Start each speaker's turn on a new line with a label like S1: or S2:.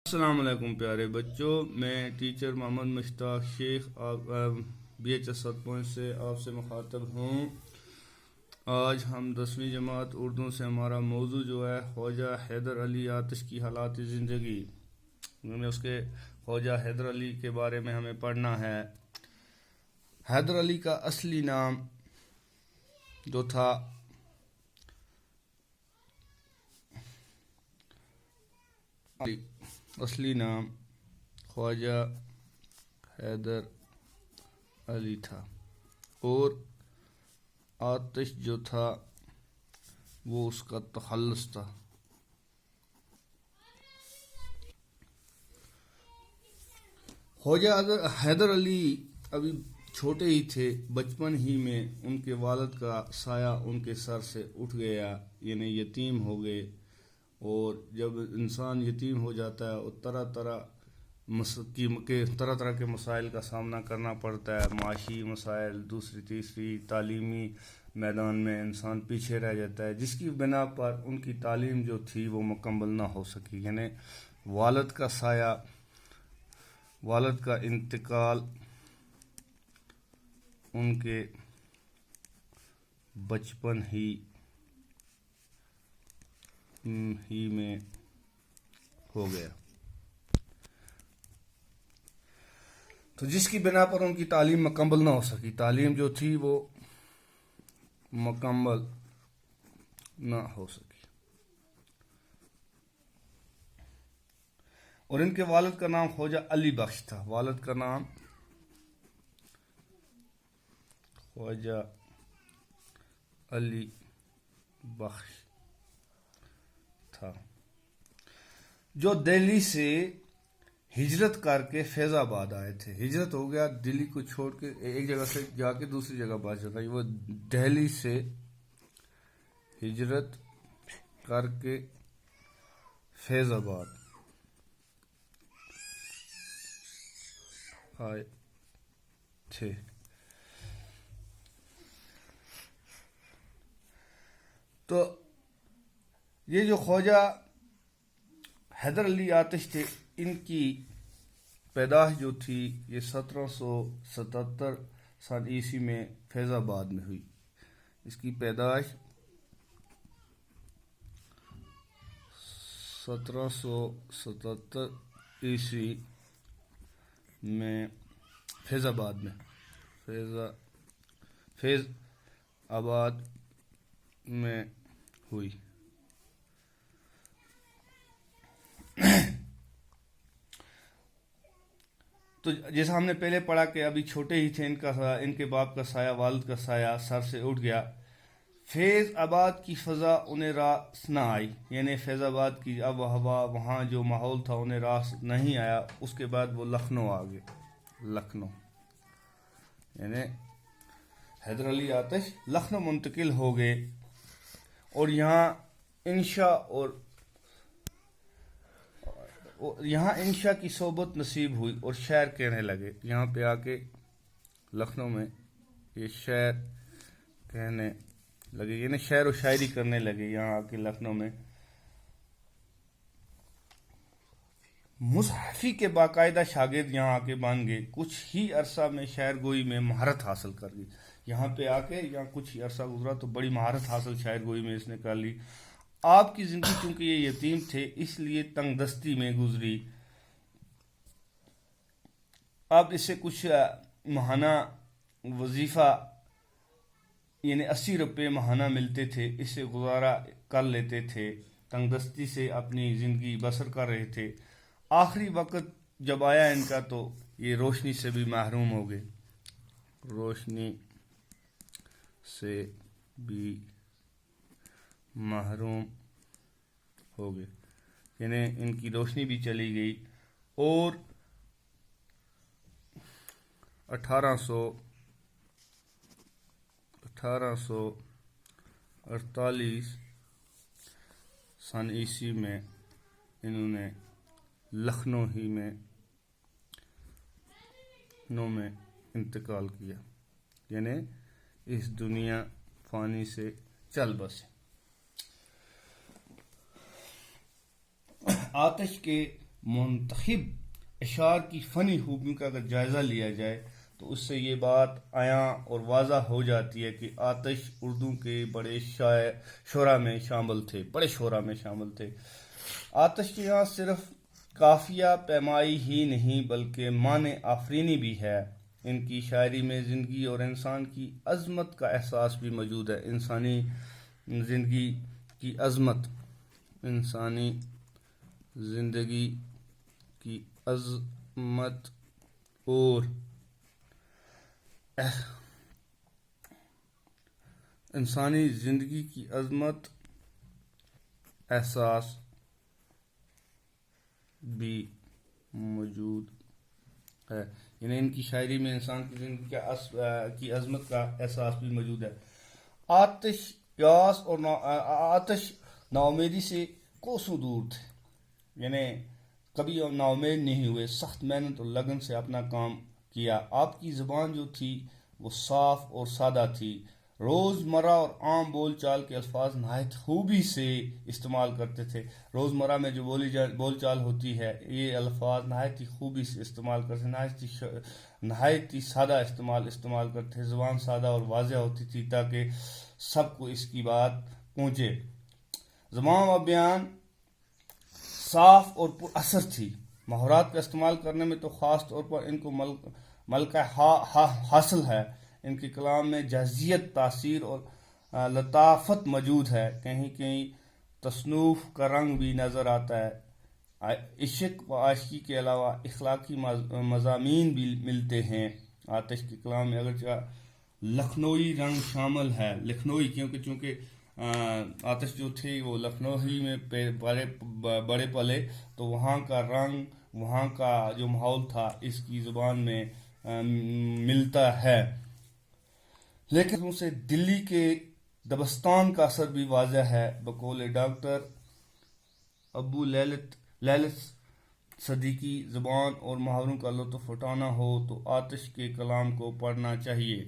S1: السلام علیکم پیارے بچوں، میں ٹیچر محمد مشتاق شیخ BHS 7 پوائنٹ سے آپ سے مخاطب ہوں۔ آج ہم 10ویں جماعت اردو سے ہمارا موضوع جو ہے خواجہ حیدر علی آتش کی حالات زندگی، اس کے خواجہ حیدر علی کے بارے میں ہمیں پڑھنا ہے۔ حیدر علی کا اصلی نام جو تھا اصلی نام خواجہ حیدر علی تھا، اور آتش جو تھا وہ اس کا تخلص تھا۔ خواجہ حیدر علی ابھی چھوٹے ہی تھے، بچپن ہی میں ان کے والد کا سایہ ان کے سر سے اٹھ گیا، یعنی یتیم ہو گئے۔ اور جب انسان یتیم ہو جاتا ہے اور طرح طرح کے مسائل کا سامنا کرنا پڑتا ہے، معاشی مسائل، دوسری تیسری تعلیمی میدان میں انسان پیچھے رہ جاتا ہے، جس کی بنا پر ان کی تعلیم جو تھی وہ مکمل نہ ہو سکی۔ یعنی والد کا سایہ، والد کا انتقال ان کے بچپن ہی میں ہو گیا، تو جس کی بنا پر ان کی تعلیم مکمل نہ ہو سکی۔ تعلیم جو تھی وہ مکمل نہ ہو سکی، اور ان کے والد کا نام خواجہ علی بخش تھا۔ والد کا نام خواجہ علی بخش تھا، جو دہلی سے ہجرت کر کے فیض آباد آئے تھے۔ ہجرت ہو گیا، دلی کو چھوڑ کے ایک جگہ سے جا کے دوسری جگہ پہنچ جاتا ہے۔ وہ دہلی سے ہجرت کر کے فیض آباد آئے تھے۔ تو یہ جو خواجہ حیدر علی آتش تھے، ان کی پیدائش جو تھی یہ 1777 سن عیسوی میں فیض آباد میں ہوئی۔ اس کی پیدائش 1777 عیسوی میں فیض آباد میں ہوئی۔ تو جیسا ہم نے پہلے پڑھا کہ ابھی چھوٹے ہی تھے، ان کے باپ کا سایہ، والد کا سایہ سر سے اٹھ گیا۔ فیض آباد کی فضا انہیں راس نہ آئی، یعنی فیض آباد کی آب و ہوا، وہاں جو ماحول تھا انہیں راس نہیں آیا۔ اس کے بعد وہ لکھنؤ آ گئے۔ لکھنؤ یعنی حیدر علی آتش لکھنؤ منتقل ہو گئے، اور یہاں انشا کی صحبت نصیب ہوئی اور شعر کہنے لگے۔ یہاں پہ آ کے لکھنؤ میں یہ شعر کہنے لگے، یعنی شعر و شاعری کرنے لگے۔ یہاں آ کے لکھنؤ میں مصحفی کے باقاعدہ شاگرد یہاں آ کے بن گئے۔ کچھ ہی عرصہ میں شاعر گوئی میں مہارت حاصل کر لی۔ یہاں پہ آ کے کچھ ہی عرصہ گزرا تو بڑی مہارت حاصل شاعر گوئی میں اس نے کر لی۔ آپ کی زندگی چونکہ یہ یتیم تھے، اس لیے تنگ دستی میں گزری۔ اب اس سے کچھ ماہانہ وظیفہ، یعنی 80 روپے ماہانہ ملتے تھے، اس سے گزارا کر لیتے تھے، تنگ دستی سے اپنی زندگی بسر کر رہے تھے۔ آخری وقت جب آیا ان کا تو یہ روشنی سے بھی محروم ہو گئے، روشنی سے بھی محروم ہو گئے، یعنی ان کی روشنی بھی چلی گئی۔ اور 1848 سن عیسوی میں انہوں نے لکھنؤ میں انتقال کیا، یعنی اس دنیا فانی سے چل بسے۔ آتش کے منتخب اشعار کی فنی خوبیوں کا اگر جائزہ لیا جائے تو اس سے یہ بات عیاں اور واضح ہو جاتی ہے کہ آتش اردو کے بڑے شعراء میں شامل تھے، بڑے شعراء میں شامل تھے۔ آتش کے یہاں صرف قافیہ پیمائی ہی نہیں بلکہ معنی آفرینی بھی ہے۔ ان کی شاعری میں زندگی اور انسان کی عظمت کا احساس بھی موجود ہے۔ انسانی زندگی کی عظمت، انسانی زندگی کی عظمت اور انسانی زندگی کی عظمت احساس بھی موجود ہے، یعنی ان کی شاعری میں انسان کی زندگی کی عظمت کا احساس بھی موجود ہے۔ آتش یاس اور آتش ناامیدی سے کوسوں دور تھے، یعنی کبھی نا امید نہیں ہوئے، سخت محنت اور لگن سے اپنا کام کیا۔ آپ کی زبان جو تھی وہ صاف اور سادہ تھی، روزمرہ اور عام بول چال کے الفاظ نہایت خوبی سے استعمال کرتے تھے۔ روزمرہ میں جو بول چال ہوتی ہے یہ الفاظ نہایت ہی خوبی سے استعمال کرتے، نہایت ہی سادہ استعمال کرتے، زبان سادہ اور واضح ہوتی تھی تاکہ سب کو اس کی بات پہنچے۔ زبان و بیان صاف اور پر اثر تھی۔ محاورات کا استعمال کرنے میں تو خاص طور پر ان کو ملکہ حاصل ہے۔ ان کے کلام میں جزیت، تاثیر اور لطافت موجود ہے، کہیں کہیں تصنف کا رنگ بھی نظر آتا ہے۔ عشق و عاشقی کے علاوہ اخلاقی مضامین بھی ملتے ہیں۔ آتش کے کلام میں اگرچہ لکھنوئی رنگ شامل ہے، لکھنوئی چونکہ آتش جو تھے وہ لکھنؤ ہی میں بڑے پلے، تو وہاں کا رنگ، وہاں کا جو ماحول تھا اس کی زبان میں ملتا ہے، لیکن ان سے دلی کے دبستان کا اثر بھی واضح ہے۔ بقول ڈاکٹر ابو للت صدیقی، زبان اور محاوروں کا لطف اٹھانا ہو تو آتش کے کلام کو پڑھنا چاہیے۔